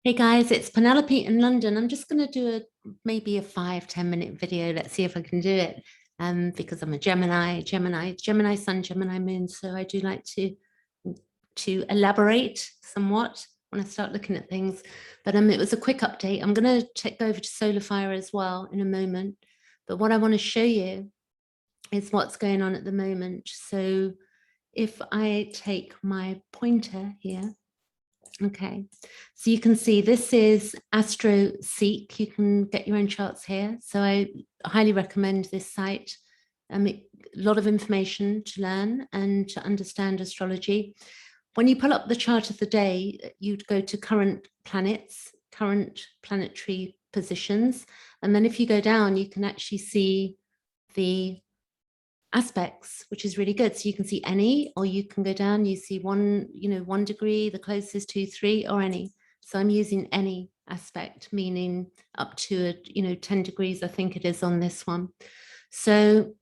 Hey guys, it's Penelope in London. I'm just going to do maybe a 5-10 minute video. Let's see if I can do it. Because I'm a Gemini Sun, Gemini Moon. So I do like to elaborate somewhat when I start looking at things. But it was a quick update. I'm going to go over to Solar Fire as well in a moment. But what I want to show you is what's going on at the moment. So if I take my pointer here. Okay, so you can see this is Astrology. You can get your own charts here. So I highly recommend this site. A lot of information to learn and to understand astrology. When you pull up the chart of the day, you'd go to current planets, current planetary positions. And then if you go down, you can actually see the aspects, which is really good. So you can see any, or you can go down, you see 1 degree, the closest, 2, 3, or any. So I'm using any aspect, meaning up to 10 degrees, I think it is on this one. So,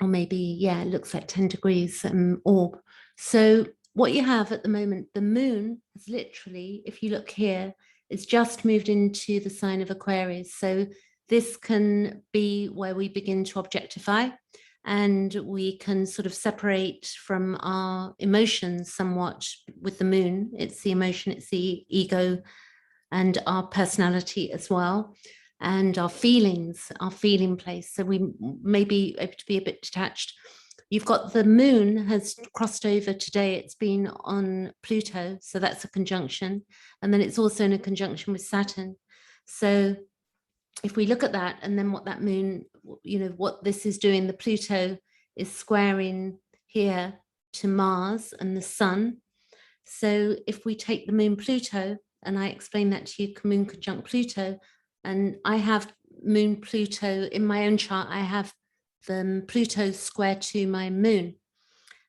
or maybe, yeah, it looks like 10 degrees orb. So what you have at the moment, the moon is literally, if you look here, it's just moved into the sign of Aquarius. So this can be where we begin to objectify, and we can sort of separate from our emotions somewhat with the moon. It's the emotion, it's the ego, and our personality as well, and our feelings, our feeling place. So we may be able to be a bit detached. You've got the moon has crossed over today. It's been on Pluto, so that's a conjunction. And then it's also in a conjunction with Saturn. So if we look at that, and then what that moon, what this is doing, the Pluto is squaring here to Mars and the sun. So if we take the moon Pluto, and I explain that to you, moon conjunct Pluto, and I have moon Pluto in my own chart, I have the Pluto square to my moon,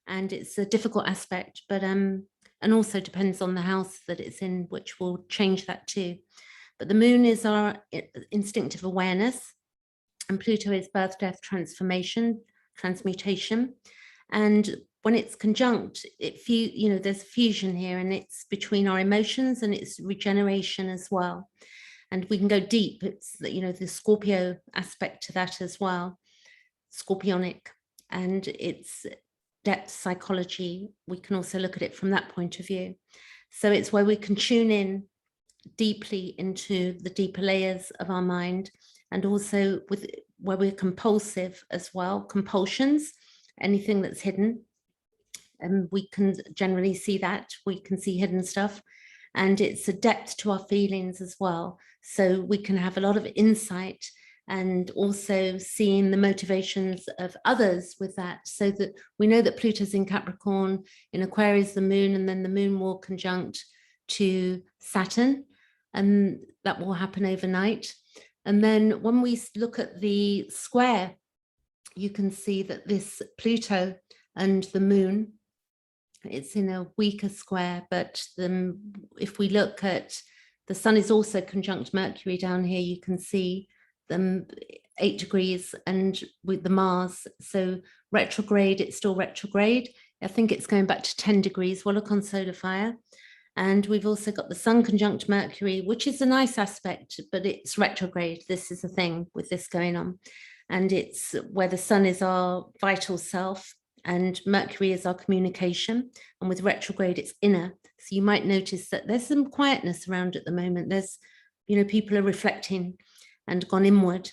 and it's a difficult aspect, but and also depends on the house that it's in, which will change that too. But the moon is our instinctive awareness, and Pluto is birth, death, transformation, transmutation. And when it's conjunct, there's a fusion here, and it's between our emotions and it's regeneration as well. And we can go deep. It's the Scorpio aspect to that as well, scorpionic, and it's depth psychology. We can also look at it from that point of view. So it's where we can tune in deeply into the deeper layers of our mind, and also with where we're compulsive as well, compulsions, anything that's hidden, and we can generally see that. We can see hidden stuff, and it's a depth to our feelings as well, so we can have a lot of insight, and also seeing the motivations of others with that. So that we know that Pluto's in Capricorn, in Aquarius the moon, and then the moon will conjunct to Saturn, and that will happen overnight. And then when we look at the square, you can see that this Pluto and the moon, it's in a weaker square, but if we look at the sun is also conjunct Mercury down here, you can see them 8 degrees, and with the Mars, so retrograde, it's still retrograde. I think it's going back to 10 degrees. We'll look on Solar Fire. And we've also got the sun conjunct Mercury, which is a nice aspect, but it's retrograde. This is the thing with this going on. And it's where the sun is our vital self, and Mercury is our communication. And with retrograde, it's inner. So you might notice that there's some quietness around at the moment. There's, people are reflecting and gone inward.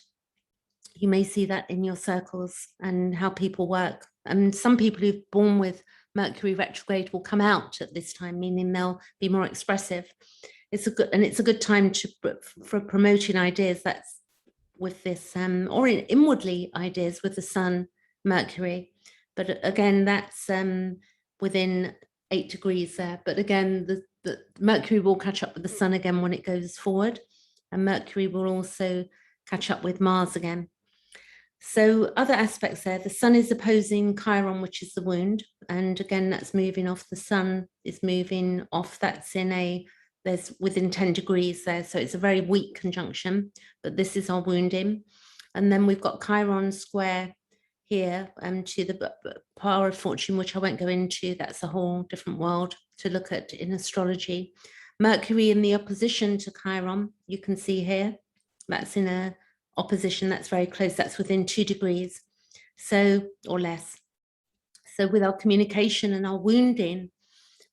You may see that in your circles and how people work. And some people who've born with Mercury retrograde will come out at this time, meaning they'll be more expressive. It's a good time for promoting ideas. That's with this, or inwardly ideas with the sun, Mercury. But again, that's within 8 degrees there. But again, the Mercury will catch up with the sun again when it goes forward, and Mercury will also catch up with Mars again. So other aspects there, the sun is opposing Chiron, which is the wound. And again, that's moving off. The sun is moving off. That's there's within 10 degrees there. So it's a very weak conjunction, but this is our wounding. And then we've got Chiron square here to the power of fortune, which I won't go into. That's a whole different world to look at in astrology. Mercury in the opposition to Chiron, you can see here, that's in a opposition, that's very close, that's within 2 degrees, so, or less. So with our communication and our wounding,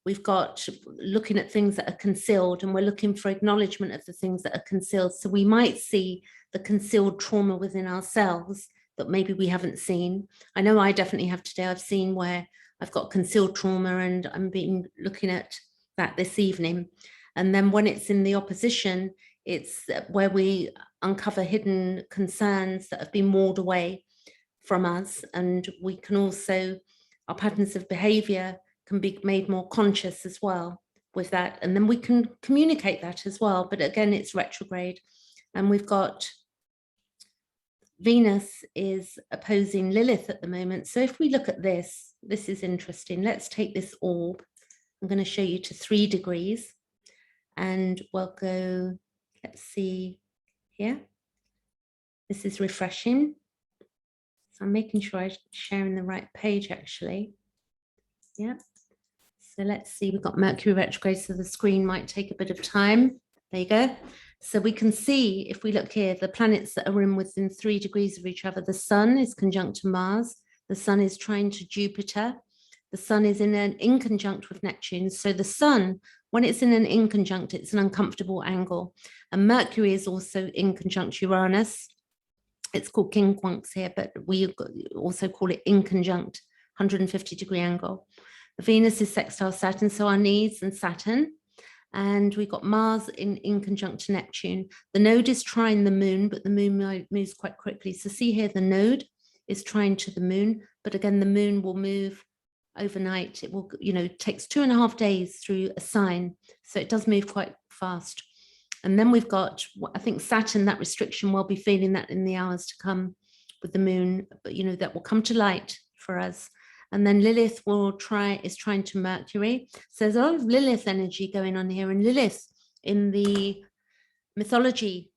we've got looking at things that are concealed, and we're looking for acknowledgement of the things that are concealed. So we might see the concealed trauma within ourselves that maybe we haven't seen. I know I definitely have today. I've seen where I've got concealed trauma, and I'm looking at that this evening. And then when it's in the opposition, it's where we uncover hidden concerns that have been walled away from us. And we can also, our patterns of behavior can be made more conscious as well with that. And then we can communicate that as well. But again, it's retrograde. And we've got Venus is opposing Lilith at the moment. So if we look at this, this is interesting. Let's take this orb. I'm going to show you to 3 degrees. And we'll go, let's see here. This is refreshing. So I'm making sure I'm sharing the right page actually. Yeah. So let's see, we've got Mercury retrograde, so the screen might take a bit of time. There you go. So we can see, if we look here, the planets that are in within 3 degrees of each other. The Sun is conjunct to Mars. The Sun is trine to Jupiter. The Sun is in an inconjunct with Neptune. So the Sun, when it's in an inconjunct, it's an uncomfortable angle. And Mercury is also in conjunct Uranus. It's called quincunx here, but we also call it inconjunct, 150-degree angle. Venus is sextile Saturn, so our needs and Saturn. And we've got Mars in conjunct to Neptune. The node is trine the moon, but the moon moves quite quickly. So see here, the node is trine to the moon, but again, the moon will move overnight. It will, it takes 2.5 days through a sign. So it does move quite fast. And then we've got, I think Saturn, that restriction, we'll be feeling that in the hours to come with the moon, but that will come to light for us. And then Lilith is trying to Mercury. So there's a lot of Lilith energy going on here. And Lilith in the mythology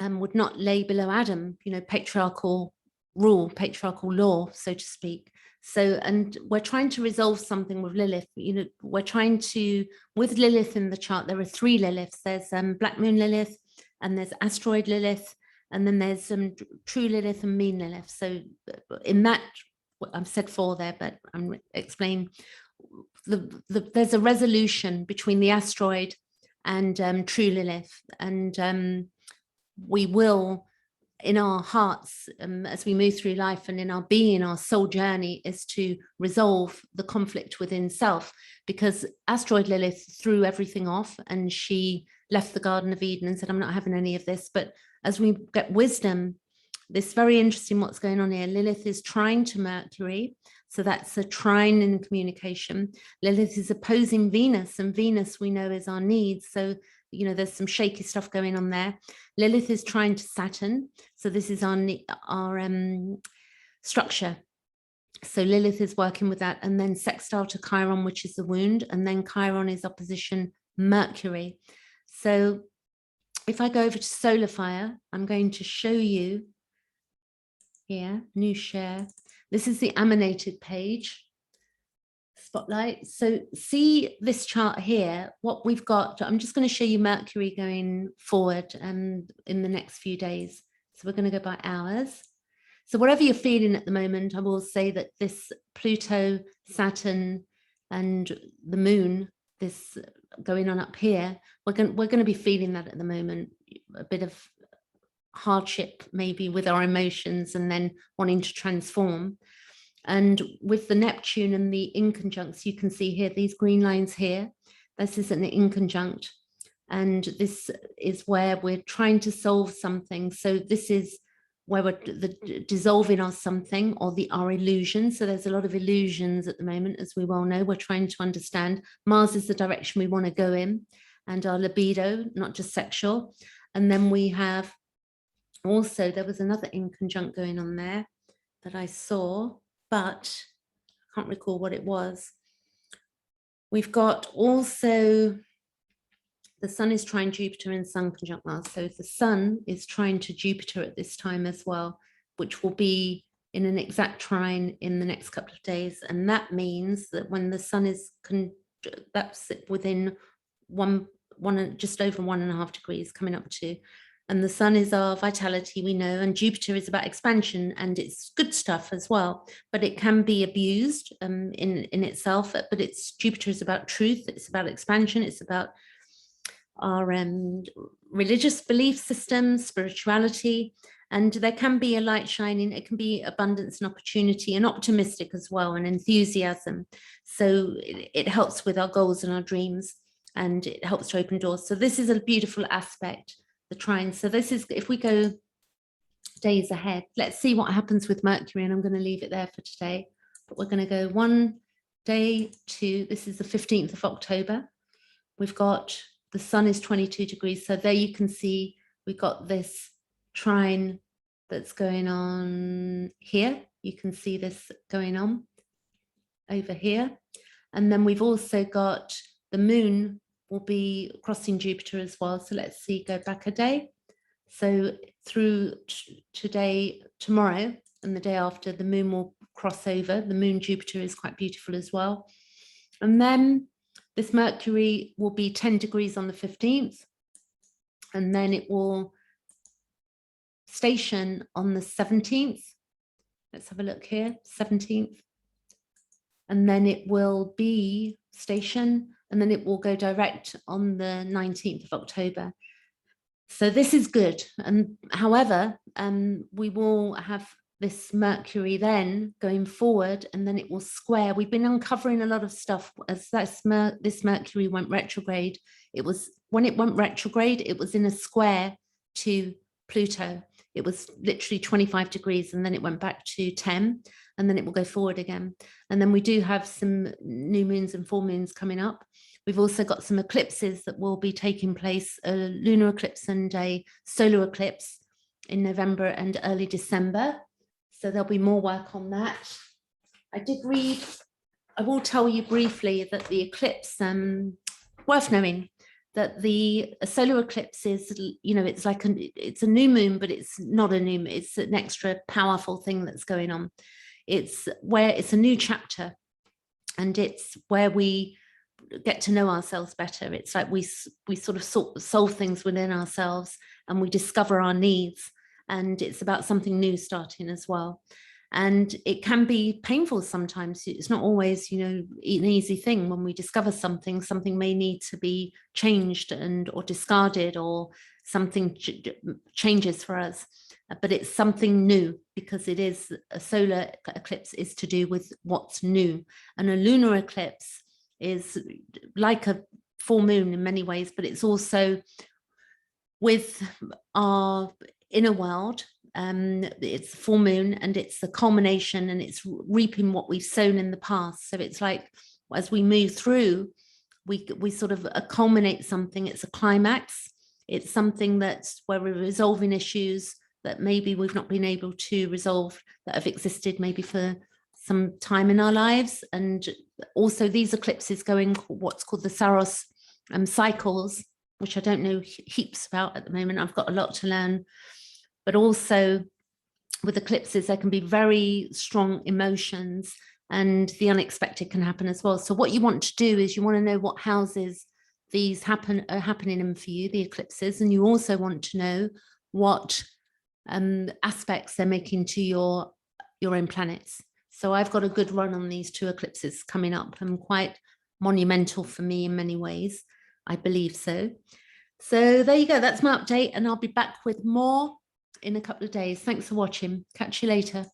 would not lay below Adam, patriarchal rule, patriarchal law, so to speak. So, and we're trying to resolve something with Lilith. We're trying to, with Lilith in the chart, there are 3 Liliths. There's Black Moon Lilith, and there's Asteroid Lilith, and then there's True Lilith and Mean Lilith. So in that, I've said 4 there, but I'm explaining there's a resolution between the asteroid and True Lilith, and we will, in our hearts, as we move through life and in our being, our soul journey is to resolve the conflict within self, because asteroid Lilith threw everything off and she left the Garden of Eden and said, I'm not having any of this. But as we get wisdom, this very interesting what's going on here. Lilith is trine to Mercury. So that's a trine in communication. Lilith is opposing Venus, and Venus we know is our needs. So, there's some shaky stuff going on there. Lilith is trine to Saturn. So this is our structure. So Lilith is working with that. And then sextile to Chiron, which is the wound. And then Chiron is opposition Mercury. So if I go over to Solar Fire, I'm going to show you here, new share. This is the emanated page, spotlight. So see this chart here, what we've got. I'm just going to show you Mercury going forward and in the next few days. So we're going to go by hours. So whatever you're feeling at the moment, I will say that this Pluto, Saturn, and the moon, this going on up here, we're going to be feeling that at the moment, a bit of hardship maybe with our emotions and then wanting to transform. And with the Neptune and the inconjuncts, you can see here these green lines here, this is an inconjunct, and this is where we're trying to solve something. So this is where we're dissolving our something or our illusion. So there's a lot of illusions at the moment, as we well know. We're trying to understand. Mars is the direction we want to go in, and our libido, not just sexual. And then we have also, there was another inconjunct going on there that I saw, but I can't recall what it was. We've got also, the Sun is trine Jupiter and Sun conjunct Mars. So the Sun is trine to Jupiter at this time as well, which will be in an exact trine in the next couple of days. And that means that when the Sun is, that's within just over 1.5 degrees coming up to. And the sun is our vitality, we know, and Jupiter is about expansion, and it's good stuff as well, but it can be abused in itself. But Jupiter is about truth, it's about expansion, it's about our religious belief systems, spirituality, and there can be a light shining. It can be abundance and opportunity, and optimistic as well, and enthusiasm. So it helps with our goals and our dreams, and it helps to open doors. So this is a beautiful aspect, the trine. So this is, if we go days ahead, let's see what happens with Mercury, and I'm going to leave it there for today. But we're going to go one day to, this is the 15th of October. We've got, the sun is 22 degrees. So there you can see we've got this trine that's going on here. You can see this going on over here. And then we've also got the moon will be crossing Jupiter as well. So let's see, go back a day. So through today, tomorrow, and the day after, the moon will cross over. The moon Jupiter is quite beautiful as well. And then this Mercury will be 10 degrees on the 15th. And then it will station on the 17th. Let's have a look here, 17th. And then it will be station, and then it will go direct on the 19th of October. So this is good. And however, we will have this Mercury then going forward, and then it will square. We've been uncovering a lot of stuff as this Mercury went retrograde. It was, when it went retrograde, it was in a square to Pluto. It was literally 25 degrees, and then it went back to 10, and then it will go forward again. And then we do have some new moons and full moons coming up. We've also got some eclipses that will be taking place, a lunar eclipse and a solar eclipse in November and early December. So there'll be more work on that. I did read, I will tell you briefly that the eclipse, worth knowing, that the solar eclipse is, you know, it's like it's a new moon, but it's not a new moon. It's an extra powerful thing that's going on. It's where it's a new chapter, and it's where we get to know ourselves better. It's like we sort of solve things within ourselves, and we discover our needs, and it's about something new starting as well. And it can be painful sometimes. It's not always, you know, an easy thing. When we discover something, something may need to be changed or discarded, or something changes for us. But it's something new, because it is, a solar eclipse is to do with what's new. And a lunar eclipse is like a full moon in many ways, but it's also with our inner world. It's full moon, and it's the culmination, and it's reaping what we've sown in the past. So it's like, as we move through, we sort of culminate something. It's a climax. It's something that's where we're resolving issues that maybe we've not been able to resolve, that have existed maybe for some time in our lives. And also these eclipses going what's called the Saros cycles, which I don't know heaps about at the moment. I've got a lot to learn. But also with eclipses, there can be very strong emotions, and the unexpected can happen as well. So what you want to do is you want to know what houses these are happening in for you, the eclipses, and you also want to know what aspects they're making to your own planets. So I've got a good run on these two eclipses coming up, and quite monumental for me in many ways. I believe so. So there you go. That's my update, and I'll be back with more in a couple of days. Thanks for watching. Catch you later.